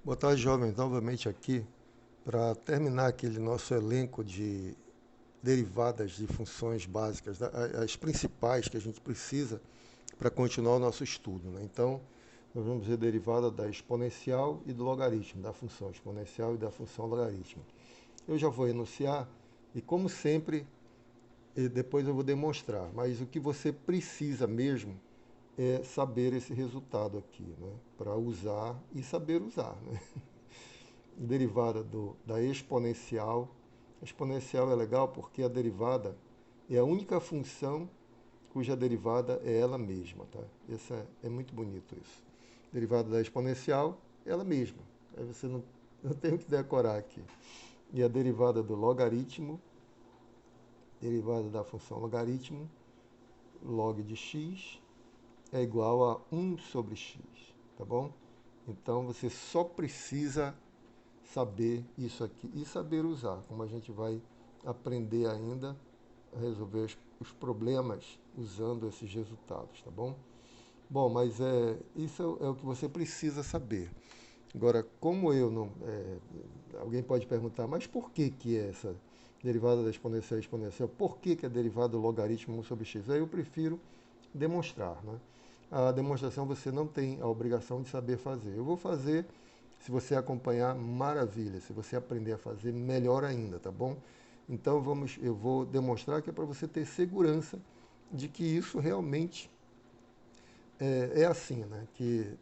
Boa tarde, jovens. Novamente aqui para terminar aquele nosso elenco de derivadas de funções básicas, as principais que a gente precisa para continuar o nosso estudo, né? Então, nós vamos ver derivada da exponencial e do logaritmo, da função exponencial e da função logaritmo. Eu já vou enunciar e, como sempre, depois eu vou demonstrar, mas o que você precisa mesmo é saber esse resultado aqui, né? Para usar e saber usar, né? Derivada da exponencial. A exponencial é legal porque a derivada é a única função cuja derivada é ela mesma, tá? Isso é muito bonito isso. Derivada da exponencial, ela mesma. Aí você não tem o que decorar aqui. E a derivada do logaritmo, derivada da função logaritmo, log de x é igual a 1 sobre x, tá bom? Então você só precisa saber isso aqui e saber usar, como a gente vai aprender ainda a resolver os problemas usando esses resultados, tá bom? Bom, mas isso é o que você precisa saber. Agora, como eu não... alguém pode perguntar, mas por que é essa derivada da exponencial exponencial? Por que é derivada do logaritmo 1 sobre x? Aí eu prefiro demonstrar, né? A demonstração você não tem a obrigação de saber fazer. Eu vou fazer, se você acompanhar, maravilha. Se você aprender a fazer, melhor ainda, tá bom? Então eu vou demonstrar que é para você ter segurança de que isso realmente é assim, né? Que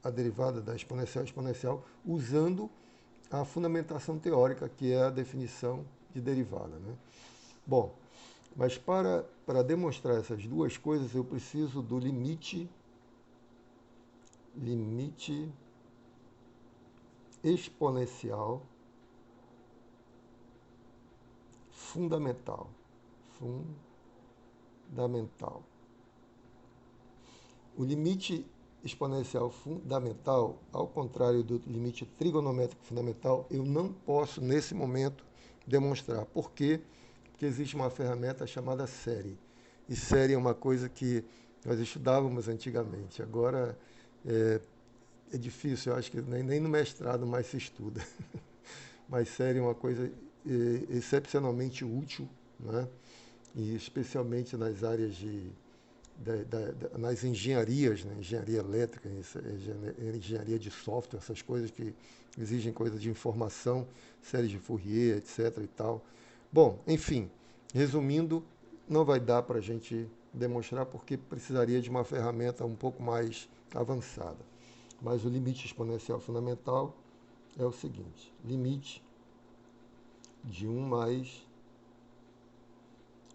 a derivada da exponencial exponencial usando a fundamentação teórica, que é a definição de derivada, né? Bom, mas para demonstrar essas duas coisas, eu preciso do limite exponencial fundamental. Fundamental. O limite exponencial fundamental, ao contrário do limite trigonométrico fundamental, eu não posso, nesse momento, demonstrar. Por quê? Porque existe uma ferramenta chamada série. E série é uma coisa que nós estudávamos antigamente. Agora é difícil, eu acho que nem no mestrado mais se estuda. Mas série é uma coisa excepcionalmente útil, né? E especialmente nas áreas nas engenharias, né? Engenharia elétrica, engenharia de software, essas coisas que exigem coisa de informação, séries de Fourier, etc. e tal. Bom, enfim, resumindo, não vai dar para a gente demonstrar porque precisaria de uma ferramenta um pouco mais avançada. Mas o limite exponencial fundamental é o seguinte: limite de 1 mais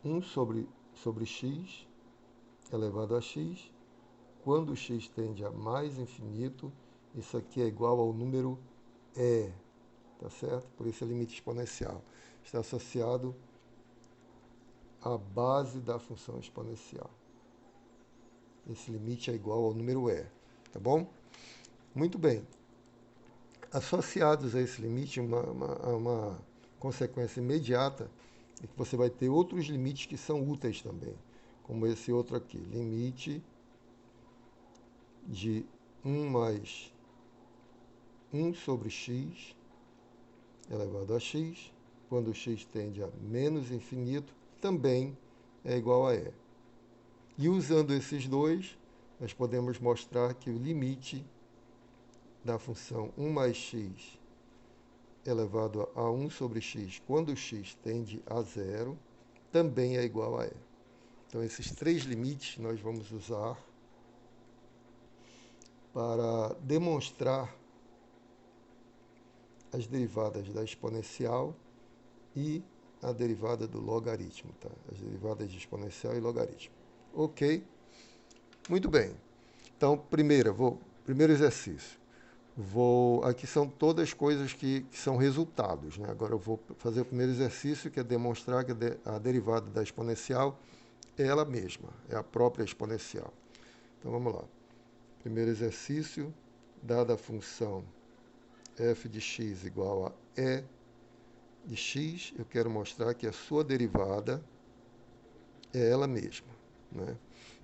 1 sobre x elevado a x, quando x tende a mais infinito, isso aqui é igual ao número e, tá certo? Por isso é limite exponencial. Está associado à base da função exponencial. Esse limite é igual ao número e, tá bom? Muito bem. Associados a esse limite, uma consequência imediata é que você vai ter outros limites que são úteis também, como esse outro aqui, limite de 1 mais 1 sobre x elevado a x, quando x tende a menos infinito, também é igual a e. E usando esses dois, nós podemos mostrar que o limite da função 1 mais x elevado a 1 sobre x, quando x tende a zero, também é igual a e. Então, esses três limites nós vamos usar para demonstrar as derivadas da exponencial e a derivada do logaritmo, tá? As derivadas de exponencial e logaritmo. Ok? Muito bem. Então, primeiro exercício. Aqui são todas coisas que são resultados, né? Agora eu vou fazer o primeiro exercício, que é demonstrar que a derivada da exponencial é ela mesma, é a própria exponencial. Então vamos lá. Primeiro exercício, dada a função f de x igual a e de x, eu quero mostrar que a sua derivada é ela mesma, né?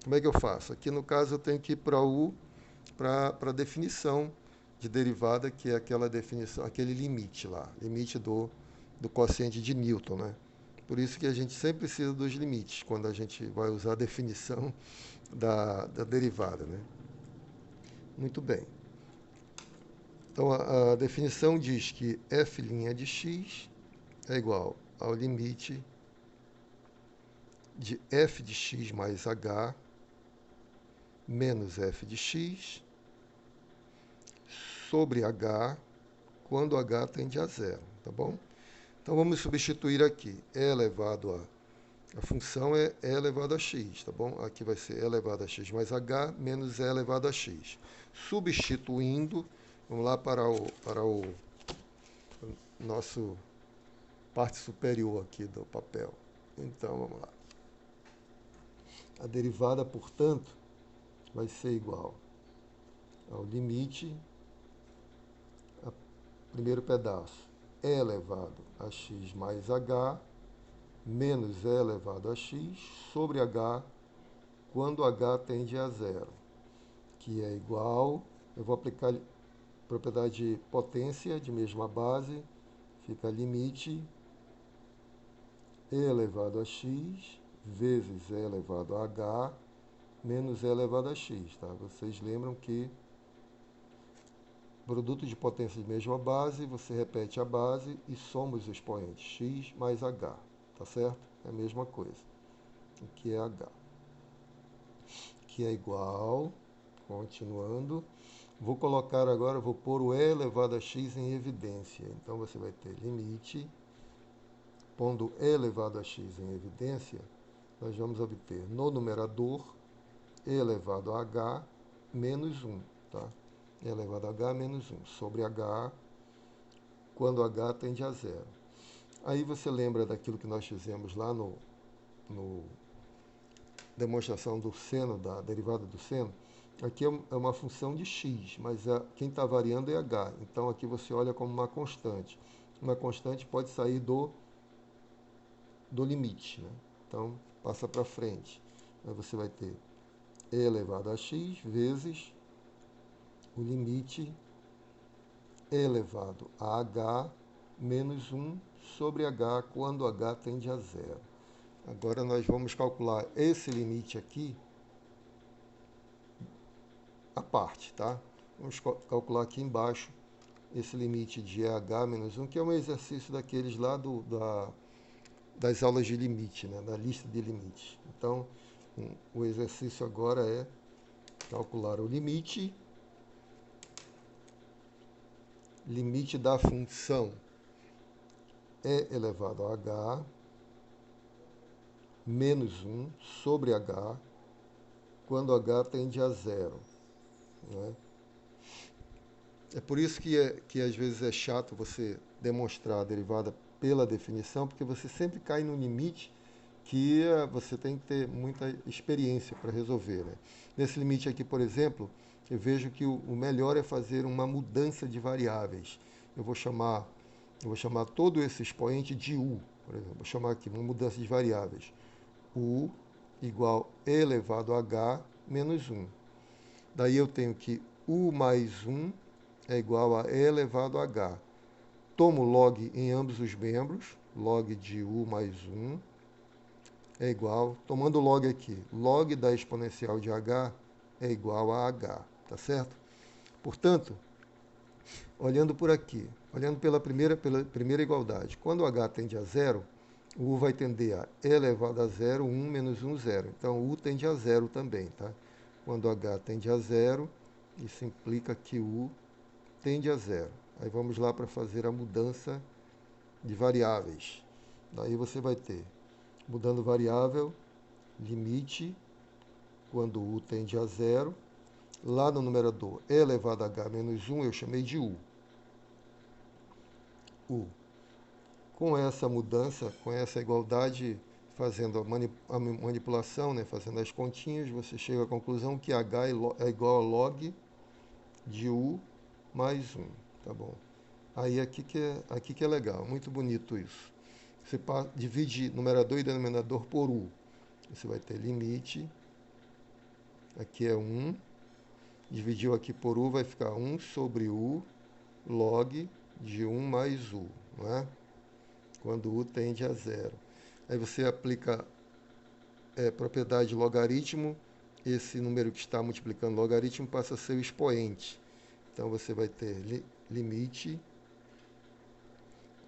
Como é que eu faço? Aqui no caso eu tenho que ir para a definição de derivada, que é aquela definição, aquele limite lá, limite do quociente de Newton, né? Por isso que a gente sempre precisa dos limites, quando a gente vai usar a definição da derivada, né? Muito bem. Então, a definição diz que f' de x é igual ao limite de f de x mais h menos f de x sobre h quando h tende a zero, tá bom? Então, vamos substituir aqui. A função é e elevado a x, tá bom? Aqui vai ser e elevado a x mais h menos e elevado a x. Substituindo, vamos lá para o nosso parte superior aqui do papel. Então, vamos lá. A derivada, portanto, vai ser igual ao limite, primeiro pedaço, e elevado a x mais h menos e elevado a x sobre h quando h tende a zero, que é igual, eu vou aplicar propriedade de potência de mesma base, fica limite e elevado a x vezes e elevado a h menos e elevado a x, tá? Vocês lembram que produto de potência de mesma base, você repete a base e soma os expoentes x mais h, tá certo? É a mesma coisa. Aqui é h. Que é igual, continuando, vou colocar agora, vou pôr o e elevado a x em evidência. Então, você vai ter limite, pondo e elevado a x em evidência, nós vamos obter no numerador e elevado a h menos 1, tá? E elevado a h menos 1 sobre h quando h tende a zero. Aí você lembra daquilo que nós fizemos lá no demonstração do seno, da derivada do seno? Aqui é uma função de x, mas quem está variando é h. Então, aqui você olha como uma constante. Uma constante pode sair do limite, né? Então, passa para frente. Aí você vai ter e elevado a x vezes o limite e elevado a h menos 1 sobre h quando h tende a zero. Agora nós vamos calcular esse limite aqui à parte, tá? Vamos calcular aqui embaixo esse limite de h menos 1, que é um exercício daqueles lá das aulas de limite, né? Da lista de limites. Então, o exercício agora é calcular o limite da função e elevado a h menos 1 sobre h quando h tende a zero, né? É por isso que às vezes é chato você demonstrar a derivada pela definição, porque você sempre cai no limite que você tem que ter muita experiência para resolver, né? Nesse limite aqui, por exemplo, eu vejo que o melhor é fazer uma mudança de variáveis. Eu vou chamar todo esse expoente de u, por exemplo. Vou chamar aqui uma mudança de variáveis. U igual e elevado a h menos 1. Daí eu tenho que u mais 1 é igual a e elevado a h. Tomo log em ambos os membros, log de u mais 1 é igual, tomando log aqui, log da exponencial de h é igual a h, tá certo? Portanto, olhando por aqui, olhando pela primeira igualdade, quando h tende a zero, o u vai tender a e elevado a zero, 1 menos 1, 0. Então, u tende a zero também, tá? Quando h tende a zero, isso implica que u tende a zero. Aí vamos lá para fazer a mudança de variáveis. Daí você vai ter, mudando variável, limite, quando u tende a zero, lá no numerador e elevado a h menos 1, eu chamei de u. Com essa mudança, com essa igualdade, fazendo a manipulação, né, fazendo as continhas, você chega à conclusão que h é igual a log de u mais 1, tá bom? Aí aqui que é legal, muito bonito isso. Você divide numerador e denominador por u. Você vai ter limite, aqui é 1, Dividiu aqui por u, vai ficar 1 sobre u log de 1 mais u, não é? Quando u tende a zero. Aí você aplica propriedade de logaritmo, esse número que está multiplicando logaritmo passa a ser o expoente. Então você vai ter limite,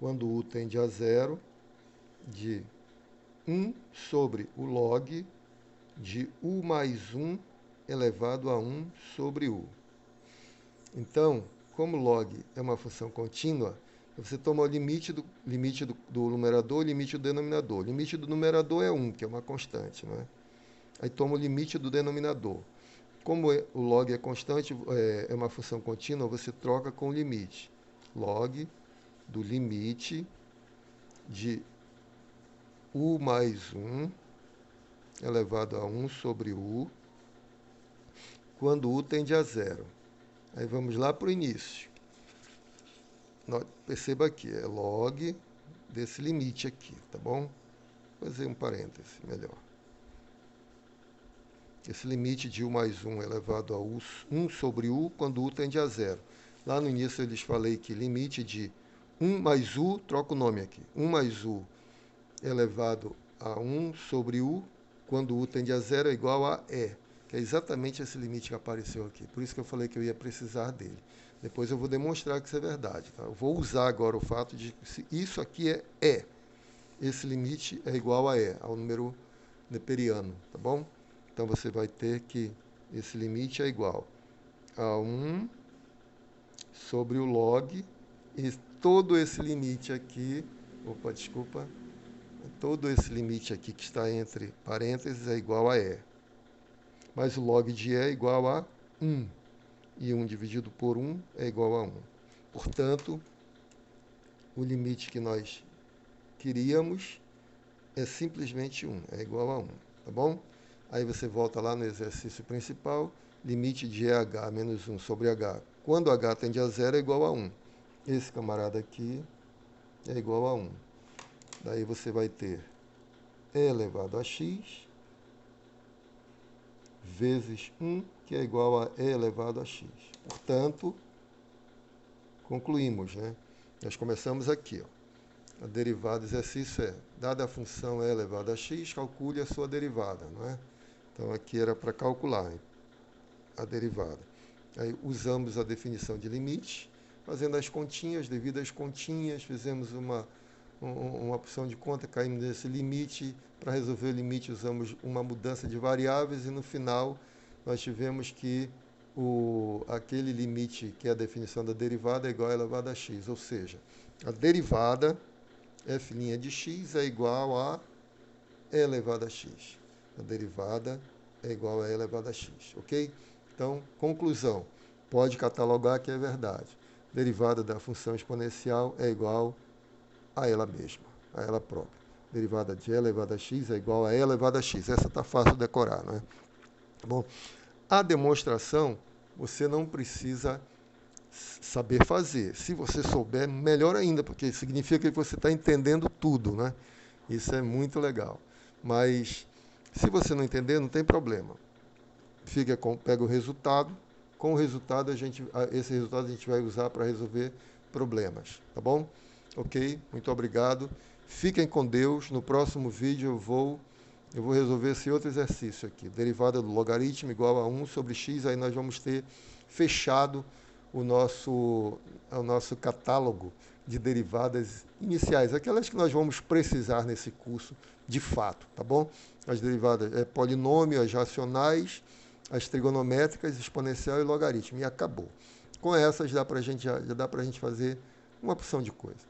quando u tende a zero, de 1 sobre o log de u mais 1 elevado a 1 sobre u. Então, como log é uma função contínua, você toma o limite do numerador e o limite do denominador. O limite do numerador é 1, que é uma constante, não é? Aí toma o limite do denominador. Como o log é constante, é uma função contínua, você troca com o limite. Log do limite de u mais 1 elevado a 1 sobre u, quando u tende a zero. Aí vamos lá para o início. Perceba aqui, é log desse limite aqui, tá bom? Vou fazer um parêntese, melhor. Esse limite de u mais 1 elevado a 1 sobre u, quando u tende a zero. Lá no início eu lhes falei que limite de 1 mais u, troca o nome aqui, 1 mais u elevado a 1 sobre u, quando u tende a zero, é igual a e, que é exatamente esse limite que apareceu aqui. Por isso que eu falei que eu ia precisar dele. Depois eu vou demonstrar que isso é verdade. Tá? Eu vou usar agora o fato de que isso aqui é e. Esse limite é igual a e, ao número neperiano, tá bom? Então você vai ter que esse limite é igual a 1 sobre o log, e todo esse limite aqui, todo esse limite aqui que está entre parênteses é igual a e. Mas o log de e é igual a 1. E 1 dividido por 1 é igual a 1. Portanto, o limite que nós queríamos é simplesmente 1, é igual a 1, tá bom? Aí você volta lá no exercício principal, limite de EH menos 1 sobre H. Quando H tende a zero é igual a 1. Esse camarada aqui é igual a 1. Daí você vai ter E elevado a x vezes 1, que é igual a E elevado a x. Portanto, concluímos, né? Nós começamos aqui, ó. A derivada do exercício é, dada a função E elevado a x, calcule a sua derivada, não é? Então, aqui era para calcular a derivada. Aí, usamos a definição de limite, fazendo as continhas, devido às continhas, fizemos uma opção de conta, caímos nesse limite. Para resolver o limite, usamos uma mudança de variáveis e, no final, nós tivemos que aquele limite, que é a definição da derivada, é igual a elevado a x, ou seja, a derivada f' de x é igual a e elevado a x. A derivada é igual a e elevado a x, ok? Então, conclusão, pode catalogar que é verdade. Derivada da função exponencial é igual a ela mesma, a ela própria. Derivada de e elevado a x é igual a e elevado a x. Essa está fácil de decorar, não é? Bom, a demonstração você não precisa saber fazer. Se você souber, melhor ainda, porque significa que você está entendendo tudo, né? Isso é muito legal. Mas, se você não entender, não tem problema. Pega o resultado. Com o resultado, esse resultado a gente vai usar para resolver problemas, tá bom? Ok? Muito obrigado. Fiquem com Deus. No próximo vídeo eu vou resolver esse outro exercício aqui. Derivada do logaritmo igual a 1 sobre x. Aí nós vamos ter fechado o nosso catálogo de derivadas iniciais, aquelas que nós vamos precisar nesse curso de fato, tá bom? As derivadas polinômio, as racionais, as trigonométricas, exponencial e logaritmo, e acabou. Com essas já dá para a gente fazer uma opção de coisa.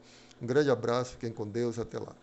Um grande abraço, fiquem com Deus, até lá.